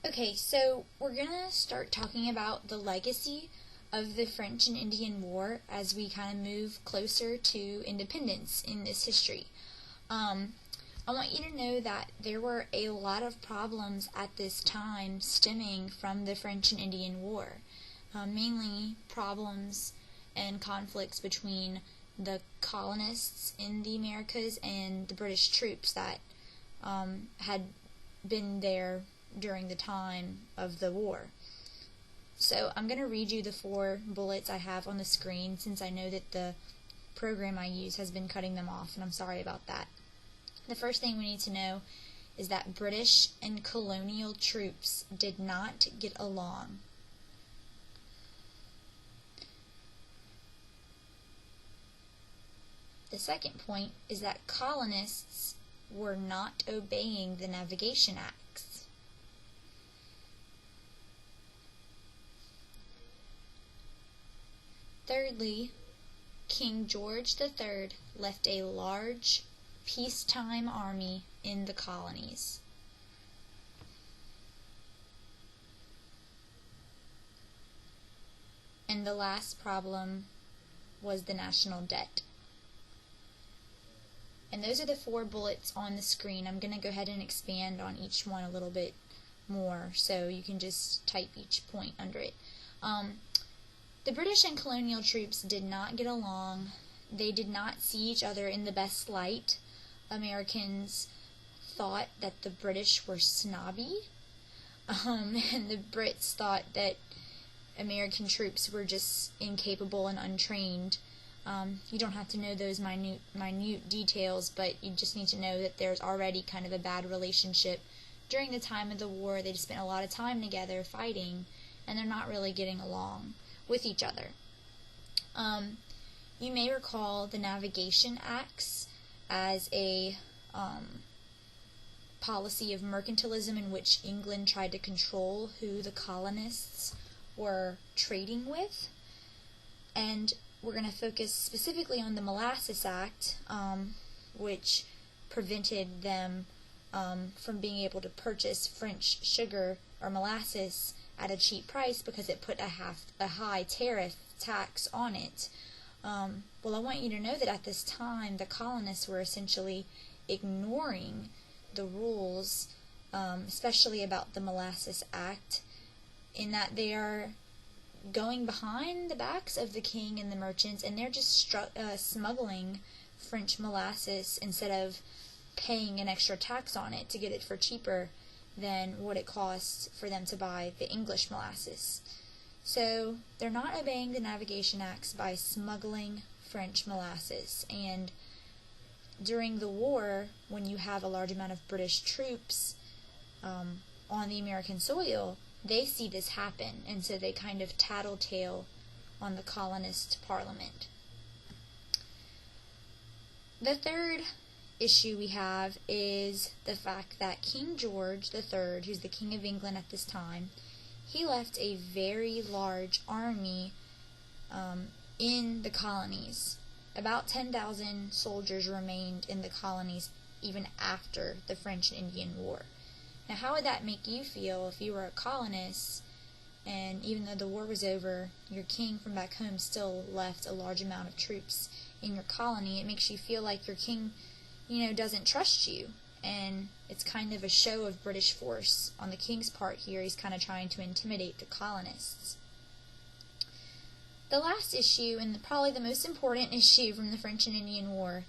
Okay, so we're gonna start talking about the legacy of the French and Indian War as we kind of move closer to independence in this history. I want you to know that there were a lot of problems at this time stemming from the French and Indian War, mainly problems and conflicts between the colonists in the Americas and the British troops that had been there during the time of the war. So I'm going to read you the 4 bullets I have on the screen, since I know that the program I use has been cutting them off, and I'm sorry about that. The first thing we need to know is that British and colonial troops did not get along. The second point is that colonists were not obeying the Navigation Acts. Thirdly, King George III left a large peacetime army in the colonies. And the last problem was the national debt. And those are the 4 bullets on the screen. I'm going to go ahead and expand on each one a little bit more, so you can just type each point under it. The British and colonial troops did not get along. They did not see each other in the best light. Americans thought that the British were snobby, and the Brits thought that American troops were just incapable and untrained. You don't have to know those minute details, but you just need to know that there's already kind of a bad relationship. During the time of the war, they just spent a lot of time together fighting, and they're not really getting along with each other. You may recall the Navigation Acts as a policy of mercantilism in which England tried to control who the colonists were trading with. And we're going to focus specifically on the Molasses Act, which prevented them from being able to purchase French sugar or molasses at a cheap price because it put a high tariff tax on it. Well, I want you to know that at this time the colonists were essentially ignoring the rules, especially about the Molasses Act, in that they are going behind the backs of the king and the merchants, and they're just smuggling French molasses instead of paying an extra tax on it to get it for cheaper than what it costs for them to buy the English molasses. So they're not obeying the Navigation Acts by smuggling French molasses. And during the war, when you have a large amount of British troops on the American soil, they see this happen, and so they kind of tattletale on the colonist parliament. The third issue we have is the fact that King George III, who's the King of England at this time, he left a very large army in the colonies. About 10,000 soldiers remained in the colonies even after the French and Indian War. Now, how would that make you feel if you were a colonist, and even though the war was over, your king from back home still left a large amount of troops in your colony? It makes you feel like your king, doesn't trust you, and it's kind of a show of British force on the king's part here. He's kind of trying to intimidate the colonists. The last issue, and probably the most important issue from the French and Indian War,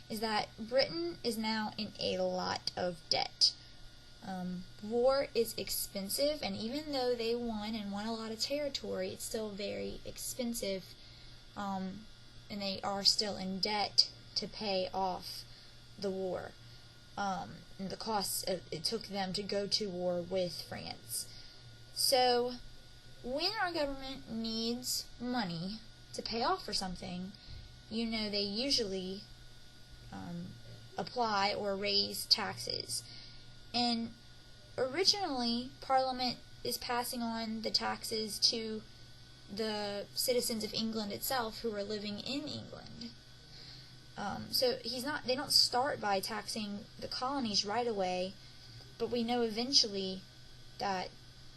is that Britain is now in a lot of debt. War is expensive, and even though they won a lot of territory, it's still very expensive, and they are still in debt to pay off the war, and the costs it took them to go to war with France. So when our government needs money to pay off for something, they usually apply or raise taxes. And originally, Parliament is passing on the taxes to the citizens of England itself who are living in England. So they don't start by taxing the colonies right away, but we know eventually that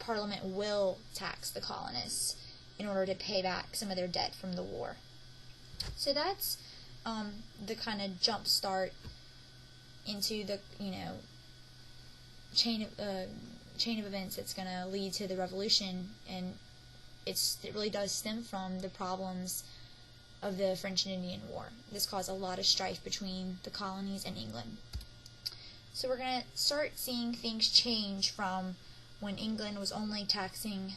Parliament will tax the colonists in order to pay back some of their debt from the war. So that's the kind of jump start into the chain of events that's going to lead to the revolution, and it really does stem from the problems of the French and Indian War. This caused a lot of strife between the colonies and England. So we're going to start seeing things change from when England was only taxing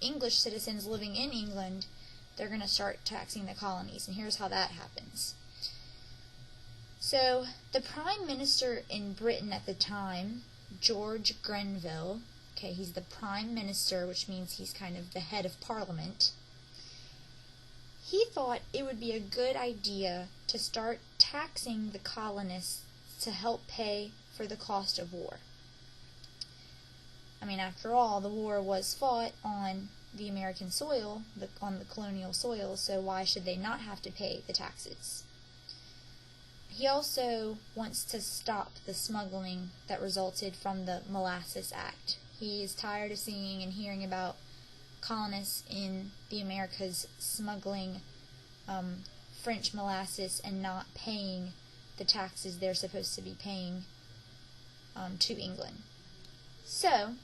English citizens living in England. They're going to start taxing the colonies, and here's how that happens. So the Prime Minister in Britain at the time, George Grenville, okay, he's the Prime Minister, which means he's kind of the head of Parliament. He thought it would be a good idea to start taxing the colonists to help pay for the cost of war. I mean, after all, the war was fought on the American soil, on the colonial soil, so why should they not have to pay the taxes? He also wants to stop the smuggling that resulted from the Molasses Act. He is tired of seeing and hearing about colonists in the Americas smuggling French molasses and not paying the taxes they're supposed to be paying to England. So,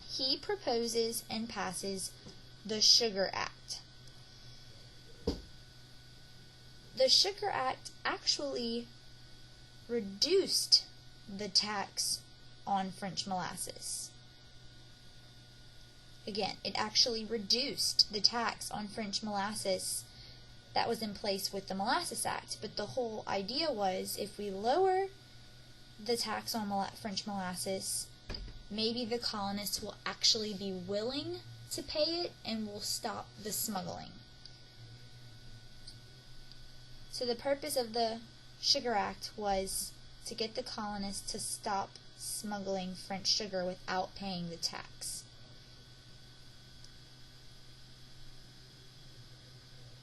he proposes and passes the Sugar Act. The Sugar Act actually reduced the tax on French molasses. Again, it actually reduced the tax on French molasses that was in place with the Molasses Act. But the whole idea was, if we lower the tax on French molasses, maybe the colonists will actually be willing to pay it and will stop the smuggling. So the purpose of the Sugar Act was to get the colonists to stop smuggling French sugar without paying the tax.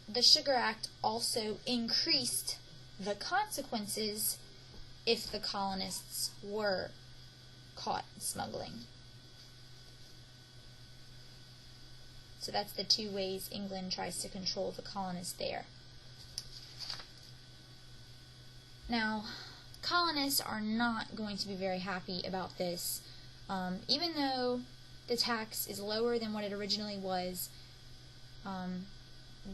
The Sugar Act also increased the consequences if the colonists were caught smuggling. So that's the two ways England tries to control the colonists there. Now, colonists are not going to be very happy about this. Even though the tax is lower than what it originally was,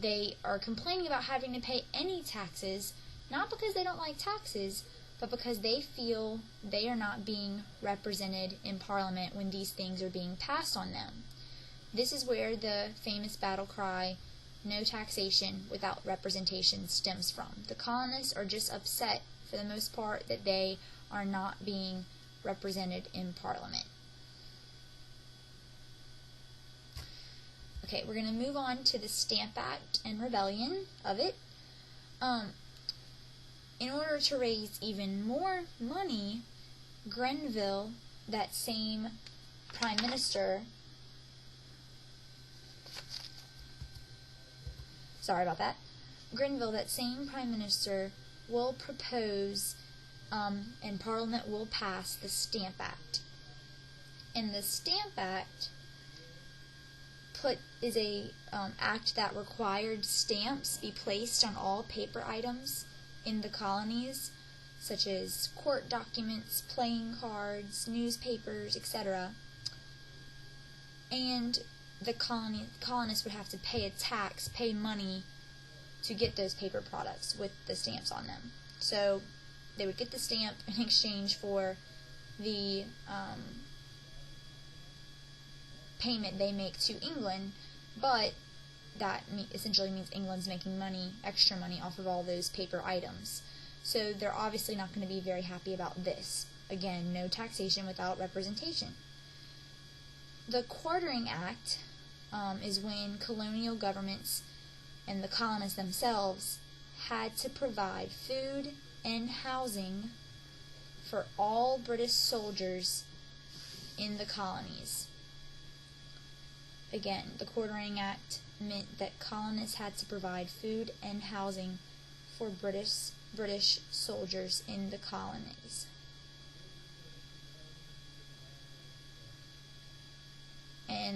they are complaining about having to pay any taxes, not because they don't like taxes, but because they feel they are not being represented in Parliament when these things are being passed on them. This is where the famous battle cry, "No taxation without representation," stems from. The colonists are just upset, for the most part, that they are not being represented in Parliament. Okay, we're going to move on to the Stamp Act and rebellion of it. In order to raise even more money, Grenville, that same Prime Minister, Grenville, that same Prime Minister, will propose and Parliament will pass the Stamp Act. And the Stamp Act is a act that required stamps be placed on all paper items in the colonies, such as court documents, playing cards, newspapers, etc. And the colonists would have to pay a tax, pay money to get those paper products with the stamps on them. So they would get the stamp in exchange for the payment they make to England, but that essentially means England's making money, extra money, off of all those paper items. So they're obviously not going to be very happy about this. Again, no taxation without representation. The Quartering Act is when colonial governments and the colonists themselves had to provide food and housing for all British soldiers in the colonies. Again, the Quartering Act meant that colonists had to provide food and housing for British soldiers in the colonies.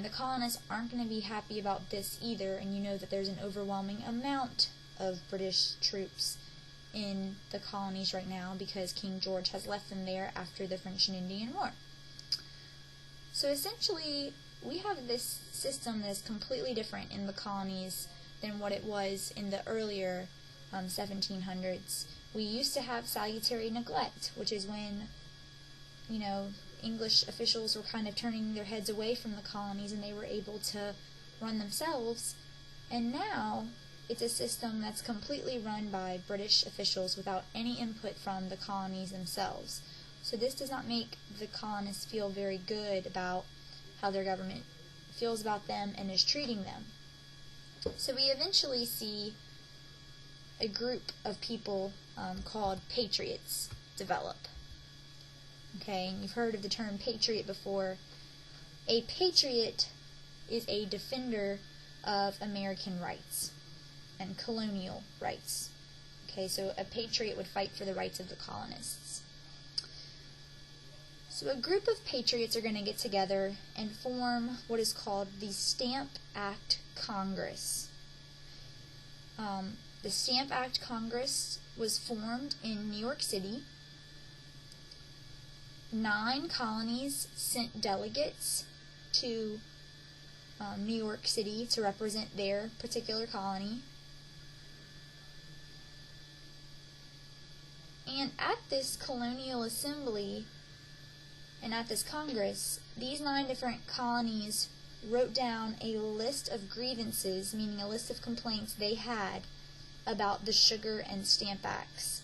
the colonists aren't going to be happy about this either, and you know that there's an overwhelming amount of British troops in the colonies right now because King George has left them there after the French and Indian War. So essentially, we have this system that is completely different in the colonies than what it was in the earlier 1700s. We used to have salutary neglect, which is when, you know, English officials were kind of turning their heads away from the colonies and they were able to run themselves. And now it's a system that's completely run by British officials without any input from the colonies themselves. So this does not make the colonists feel very good about how their government feels about them and is treating them. So we eventually see a group of people called Patriots develop. Okay, and you've heard of the term patriot before. A patriot is a defender of American rights and colonial rights. Okay, so a patriot would fight for the rights of the colonists. So a group of patriots are going to get together and form what is called the Stamp Act Congress. The Stamp Act Congress was formed in New York City. 9 colonies sent delegates to New York City to represent their particular colony. And at this colonial assembly and at this Congress, these 9 different colonies wrote down a list of grievances, meaning a list of complaints they had about the Sugar and Stamp Acts.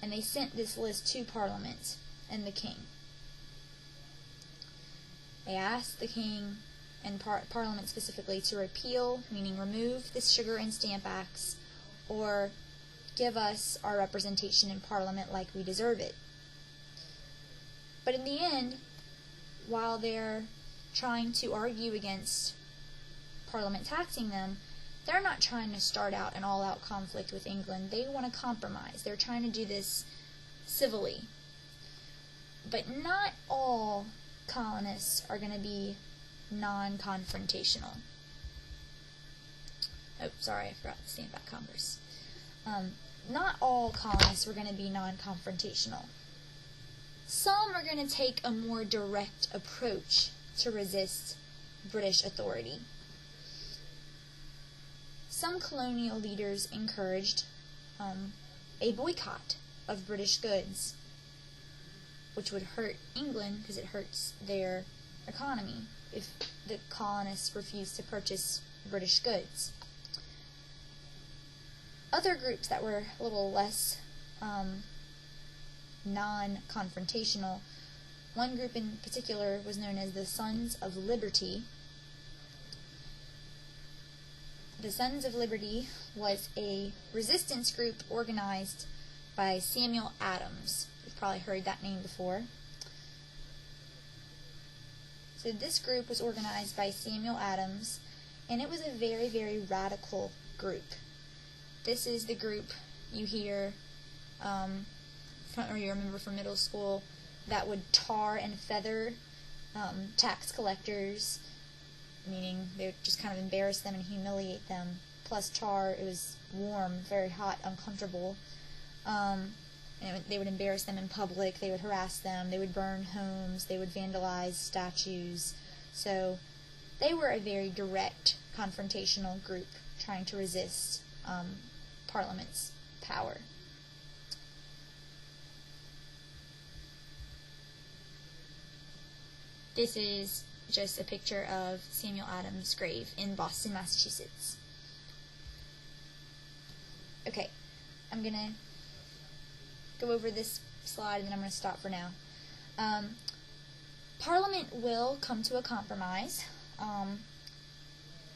And they sent this list to Parliament and the King. They asked the King and Parliament specifically to repeal, meaning remove the Sugar and Stamp Acts, or give us our representation in Parliament like we deserve it. But in the end, while they're trying to argue against Parliament taxing them, they're not trying to start out an all-out conflict with England. They want to compromise. They're trying to do this civilly. But not all colonists are going to be non-confrontational. Oh, sorry, I forgot to stand back Congress. Not all colonists were going to be non-confrontational. Some are going to take a more direct approach to resist British authority. Some colonial leaders encouraged a boycott of British goods, which would hurt England because it hurts their economy if the colonists refused to purchase British goods. Other groups that were a little less non-confrontational, one group in particular was known as the Sons of Liberty. The Sons of Liberty was a resistance group organized by Samuel Adams. You've probably heard that name before. So this group was organized by Samuel Adams, and it was a very, very radical group. This is the group you hear, or you remember from middle school, that would tar and feather tax collectors, meaning they would just kind of embarrass them and humiliate them. Plus tar, it was warm, very hot, uncomfortable. And they would embarrass them in public, they would harass them, they would burn homes, they would vandalize statues. So they were a very direct, confrontational group trying to resist Parliament's power. This is just a picture of Samuel Adams' grave in Boston, Massachusetts. Okay, I'm going to go over this slide and then I'm going to stop for now. Parliament will come to a compromise.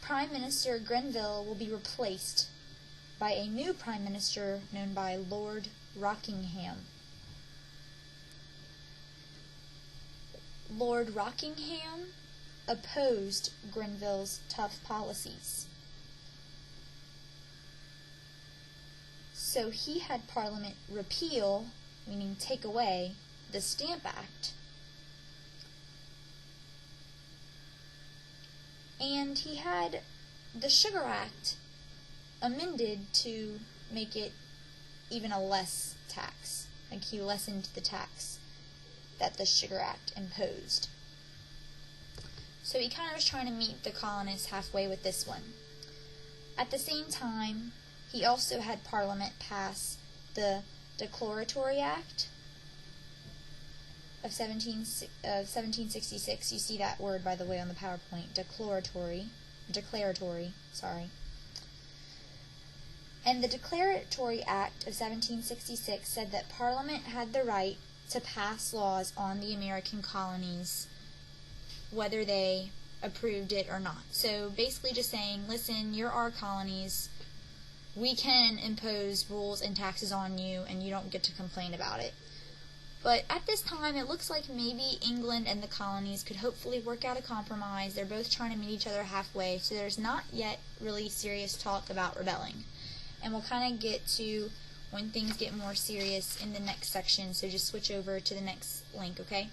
Prime Minister Grenville will be replaced by a new Prime Minister known by Lord Rockingham. Lord Rockingham opposed Grenville's tough policies. So he had Parliament repeal, meaning take away, the Stamp Act. And he had the Sugar Act amended to make it even a less tax. Like, he lessened the tax that the Sugar Act imposed. So he kind of was trying to meet the colonists halfway with this one. At the same time, he also had Parliament pass the Declaratory Act of 1766. You see that word, by the way, on the PowerPoint. Declaratory, sorry. And the Declaratory Act of 1766 said that Parliament had the right to pass laws on the American colonies, whether they approved it or not. So basically just saying, listen, you're our colonies, we can impose rules and taxes on you, and you don't get to complain about it. But at this time, it looks like maybe England and the colonies could hopefully work out a compromise. They're both trying to meet each other halfway, so there's not yet really serious talk about rebelling. And we'll kind of get to when things get more serious in the next section, so just switch over to the next link, okay?